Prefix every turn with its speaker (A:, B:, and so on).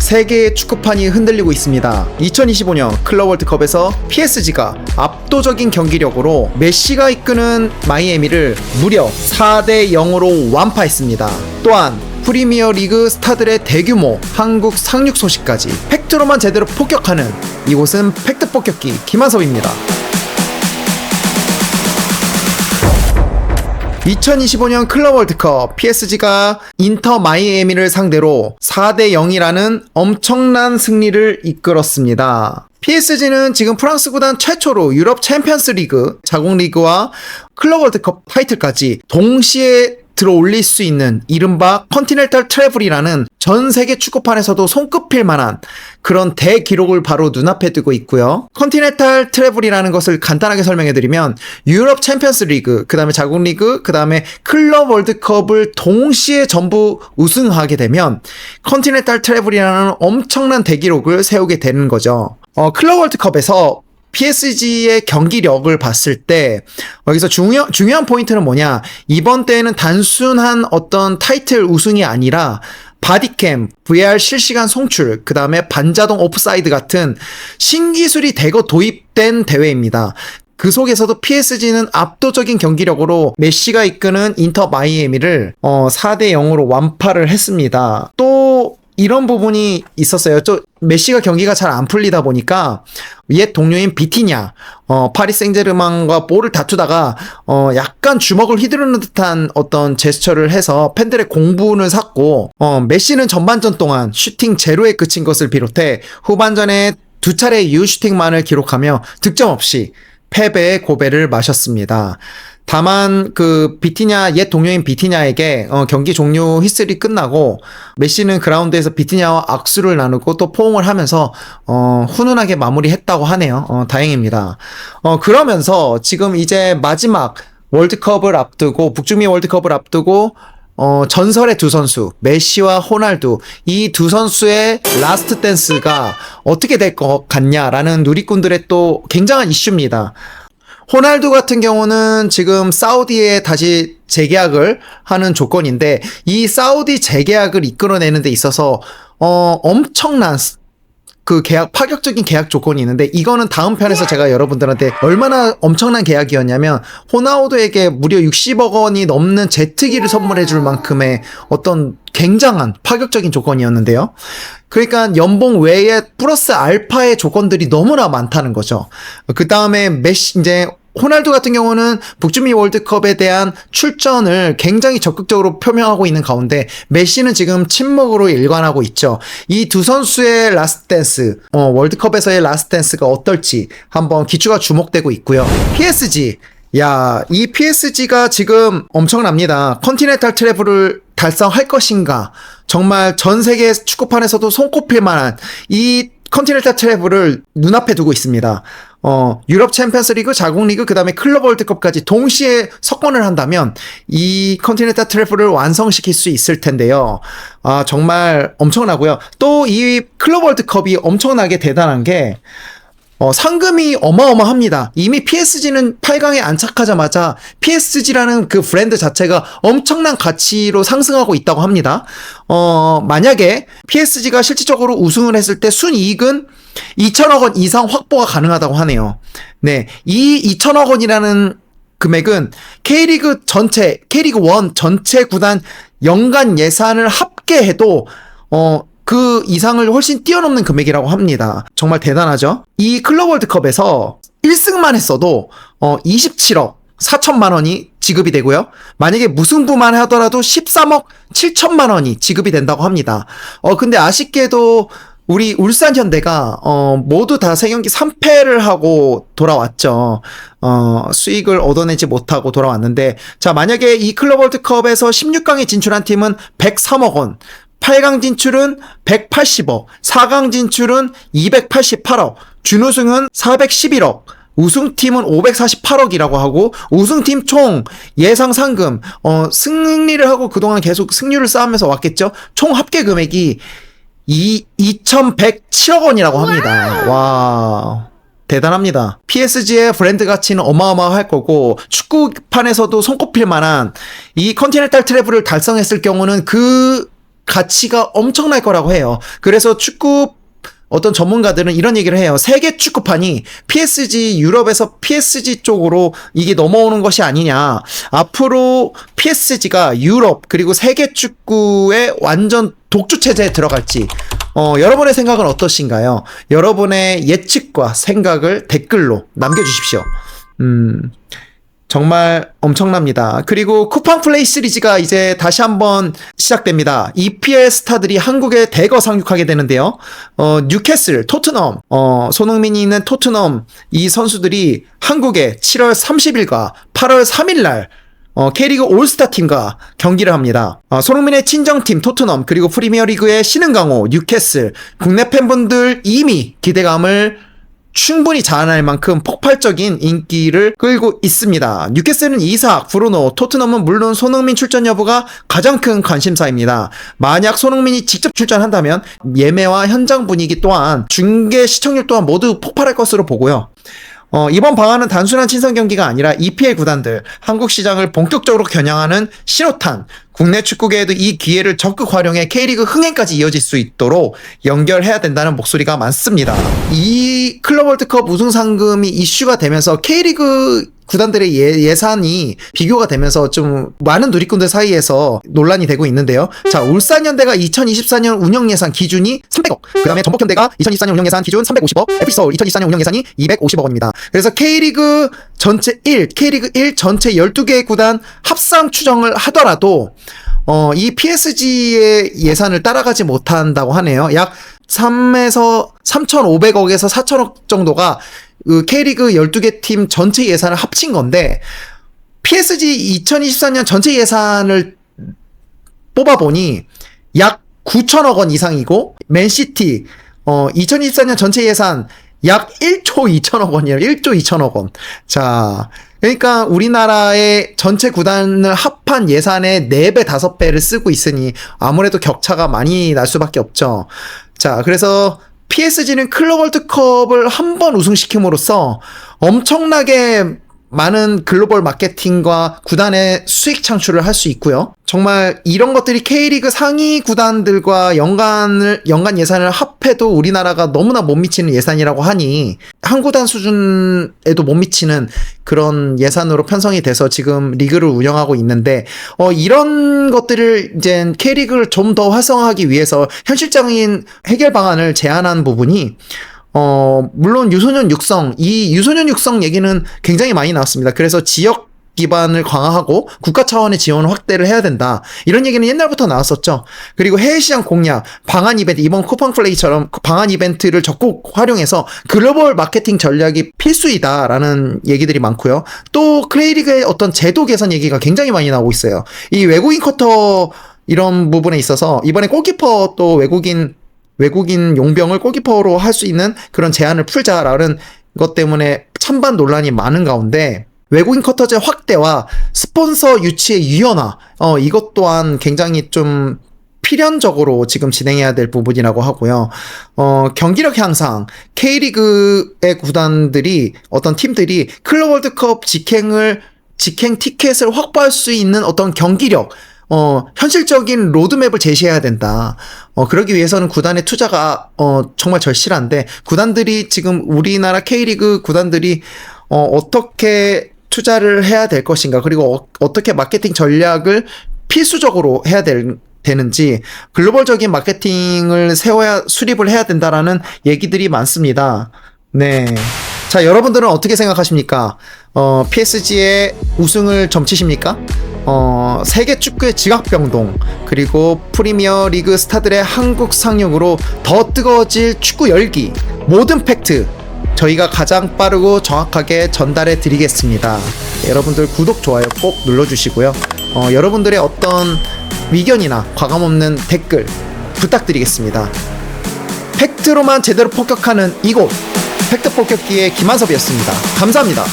A: 세계의 축구판이 흔들리고 있습니다. 2025년 클럽 월드컵에서 PSG가 압도적인 경기력으로 메시가 이끄는 마이애미를 무려 4대 0으로 완파했습니다. 또한 프리미어 리그 스타들의 대규모 한국 상륙 소식까지 팩트로만 제대로 폭격하는 이곳은 팩트 폭격기 김한섭입니다. 2025년 클럽 월드컵 PSG가 인터 마이애미를 상대로 4대 0이라는 엄청난 승리를 이끌었습니다. PSG는 지금 프랑스 구단 최초로 유럽 챔피언스 리그, 자국 리그와 클럽 월드컵 타이틀까지 동시에 들어올릴 수 있는 이른바 컨티넨탈 트래블이라는 전 세계 축구판에서도 손꼽힐 만한 그런 대기록을 바로 눈앞에 두고 있고요. 컨티넨탈 트래블이라는 것을 간단하게 설명해드리면 유럽 챔피언스 리그, 그 다음에 자국 리그, 그 다음에 클럽 월드컵을 동시에 전부 우승하게 되면 컨티넨탈 트래블이라는 엄청난 대기록을 세우게 되는 거죠. 클럽 월드컵에서 PSG의 경기력을 봤을 때 여기서 중요한 포인트는 뭐냐, 이번 대회는 단순한 어떤 타이틀 우승이 아니라 바디캠, VR 실시간 송출, 그 다음에 반자동 오프사이드 같은 신기술이 대거 도입된 대회입니다. 그 속에서도 PSG는 압도적인 경기력으로 메시가 이끄는 인터 마이애미를 4대 0으로 완파를 했습니다. 또 이런 부분이 있었어요. 메시가 경기가 잘 안 풀리다 보니까 옛 동료인 비티냐, 파리 생제르맹과 볼을 다투다가 약간 주먹을 휘두르는 듯한 어떤 제스처를 해서 팬들의 공분을 샀고, 메시는 전반전 동안 슈팅 제로에 그친 것을 비롯해 후반전에 두 차례 유슈팅만을 기록하며 득점 없이 패배의 고배를 마셨습니다. 다만 옛 동료인 비티냐에게 경기 종료 휘슬이 끝나고 메시는 그라운드에서 비티냐와 악수를 나누고 또 포옹을 하면서 훈훈하게 마무리했다고 하네요. 다행입니다. 그러면서 지금 이제 마지막 월드컵을 앞두고, 북중미 월드컵을 앞두고 전설의 두 선수 메시와 호날두, 이 두 선수의 라스트 댄스가 어떻게 될 것 같냐라는 누리꾼들의 또 굉장한 이슈입니다. 호날두 같은 경우는 지금 사우디에 다시 재계약을 하는 조건인데, 이 사우디 재계약을 이끌어내는 데 있어서 엄청난 파격적인 계약 조건이 있는데, 이거는 다음 편에서 제가 여러분들한테 얼마나 엄청난 계약이었냐면, 호나우두에게 무려 60억 원이 넘는 제트기를 선물해 줄 만큼의 어떤 굉장한 파격적인 조건이었는데요. 그러니까 연봉 외에 플러스 알파의 조건들이 너무나 많다는 거죠. 그 다음에 호날두 같은 경우는 북중미 월드컵에 대한 출전을 굉장히 적극적으로 표명하고 있는 가운데, 메시는 지금 침묵으로 일관하고 있죠. 이 두 선수의 라스트 댄스, 월드컵에서의 라스트 댄스가 어떨지 한번 기추가 주목되고 있고요. PSG, 이 PSG가 지금 엄청납니다. 컨티넨탈 트래블을 달성할 것인가, 정말 전 세계 축구판에서도 손꼽힐 만한 이 컨티넨탈 트래블을 눈앞에 두고 있습니다. 유럽 챔피언스 리그, 자국 리그, 그 다음에 클럽 월드컵까지 동시에 석권을 한다면 이 컨티넨탈 트래블을 완성시킬 수 있을 텐데요. 정말 엄청나고요. 또 이 클럽 월드컵이 엄청나게 대단한 게 상금이 어마어마합니다. 이미 PSG는 8강에 안착하자마자 PSG라는 그 브랜드 자체가 엄청난 가치로 상승하고 있다고 합니다. 만약에 PSG가 실질적으로 우승을 했을 때 순이익은 2천억 원 이상 확보가 가능하다고 하네요. 네, 이 2천억 원이라는 금액은 K리그 1 전체 구단 연간 예산을 합계해도 그 이상을 훨씬 뛰어넘는 금액이라고 합니다. 정말 대단하죠? 이 클럽 월드컵에서 1승만 했어도 27억 4천만 원이 지급이 되고요. 만약에 무승부만 하더라도 13억 7천만 원이 지급이 된다고 합니다. 근데 아쉽게도 우리 울산 현대가 모두 다 3경기 3패를 하고 돌아왔죠. 수익을 얻어내지 못하고 돌아왔는데, 자, 만약에 이 클럽 월드컵에서 16강에 진출한 팀은 103억 원, 8강 진출은 180억, 4강 진출은 288억, 준우승은 411억, 우승팀은 548억이라고 하고, 우승팀 총 예상 상금, 승리를 하고 그동안 계속 승률을 쌓으면서 왔겠죠? 총 합계 금액이 2107억 원이라고 합니다. 와, 대단합니다. PSG의 브랜드 가치는 어마어마할 거고, 축구판에서도 손꼽힐 만한 이 컨티넨탈 트래블을 달성했을 경우는 그 가치가 엄청날 거라고 해요. 그래서 축구 어떤 전문가들은 이런 얘기를 해요. 세계 축구판이 PSG, 유럽에서 PSG 쪽으로 이게 넘어오는 것이 아니냐. 앞으로 PSG가 유럽 그리고 세계 축구의 완전 독주 체제에 들어갈지 여러분의 생각은 어떠신가요? 여러분의 예측과 생각을 댓글로 남겨주십시오. 정말 엄청납니다. 그리고 쿠팡 플레이 시리즈가 이제 다시 한번 시작됩니다. EPL 스타들이 한국에 대거 상륙하게 되는데요. 뉴캐슬, 토트넘, 손흥민이 있는 토트넘 이 선수들이 한국에 7월 30일과 8월 3일날 K리그 올스타 팀과 경기를 합니다. 손흥민의 친정팀 토트넘 그리고 프리미어리그의 신흥강호 뉴캐슬 국내 팬분들 이미 기대감을 충분히 자아낼 만큼 폭발적인 인기를 끌고 있습니다. 뉴캐슬은 이삭, 브루노, 토트넘은 물론 손흥민 출전 여부가 가장 큰 관심사입니다. 만약 손흥민이 직접 출전한다면 예매와 현장 분위기 또한 중계 시청률 또한 모두 폭발할 것으로 보고요. 이번 방안은 단순한 친선 경기가 아니라 EPL 구단들, 한국 시장을 본격적으로 겨냥하는 신호탄, 국내 축구계에도 이 기회를 적극 활용해 K리그 흥행까지 이어질 수 있도록 연결해야 된다는 목소리가 많습니다. 이 클럽 월드컵 우승 상금이 이슈가 되면서 K리그 구단들의 예산이 비교가 되면서 좀 많은 누리꾼들 사이에서 논란이 되고 있는데요. 자, 울산현대가 2024년 운영 예산 기준이 300억. 그 다음에 전북현대가 2024년 운영 예산 기준 350억. FC서울 2024년 운영 예산이 250억 원입니다. 그래서 K리그 K리그 1 전체 12개 구단 합산 추정을 하더라도 이 PSG의 예산을 따라가지 못한다고 하네요. 약 3,500억에서 4,000억 정도가 그 K리그 12개 팀 전체 예산을 합친 건데 PSG 2024년 전체 예산을 뽑아보니 약 9천억 원 이상이고 맨시티 2024년 전체 예산 약 1조 2천억 원이에요. 1조 2천억 원. 자, 그러니까 우리나라의 전체 구단을 합한 예산의 4배, 5배를 쓰고 있으니 아무래도 격차가 많이 날 수밖에 없죠. 자, 그래서 PSG는 클럽 월드컵을 한 번 우승시킴으로써 엄청나게 많은 글로벌 마케팅과 구단의 수익 창출을 할 수 있고요. 정말 이런 것들이 K리그 상위 구단들과 연간 예산을 합해도 우리나라가 너무나 못 미치는 예산이라고 하니 한 구단 수준에도 못 미치는 그런 예산으로 편성이 돼서 지금 리그를 운영하고 있는데 이런 것들을 이제 K리그를 좀 더 활성화하기 위해서 현실적인 해결 방안을 제안한 부분이 물론 유소년 육성, 이 유소년 육성 얘기는 굉장히 많이 나왔습니다. 그래서 지역 기반을 강화하고 국가 차원의 지원 확대를 해야 된다. 이런 얘기는 옛날부터 나왔었죠. 그리고 해외시장 공략, 방한 이벤트, 이번 쿠팡 플레이처럼 방한 이벤트를 적극 활용해서 글로벌 마케팅 전략이 필수이다라는 얘기들이 많고요. 또 K리그의 어떤 제도 개선 얘기가 굉장히 많이 나오고 있어요. 이 외국인 쿼터 이런 부분에 있어서 이번에 골키퍼 또 외국인 용병을 골키퍼로 할 수 있는 그런 제한을 풀자라는 것 때문에 찬반 논란이 많은 가운데 외국인 쿼터제 확대와 스폰서 유치의 유연화 이것 또한 굉장히 좀 필연적으로 지금 진행해야 될 부분이라고 하고요. 경기력 향상, K리그의 구단들이 어떤 팀들이 클럽 월드컵 직행 티켓을 확보할 수 있는 어떤 경기력 현실적인 로드맵을 제시해야 된다. 그러기 위해서는 구단의 투자가 정말 절실한데 구단들이 지금 우리나라 K리그 구단들이 어떻게 투자를 해야 될 것인가, 그리고 어떻게 마케팅 전략을 필수적으로 해야 되는지 글로벌적인 마케팅을 수립을 해야 된다라는 얘기들이 많습니다. 네. 자, 여러분들은 어떻게 생각하십니까? PSG의 우승을 점치십니까? 세계 축구의 지각병동, 그리고 프리미어 리그 스타들의 한국 상륙으로 더 뜨거워질 축구 열기, 모든 팩트 저희가 가장 빠르고 정확하게 전달해 드리겠습니다. 여러분들 구독, 좋아요 꼭 눌러주시고요. 여러분들의 어떤 의견이나 과감없는 댓글 부탁드리겠습니다. 팩트로만 제대로 폭격하는 이곳, 팩트 폭격기의 김한섭이었습니다. 감사합니다.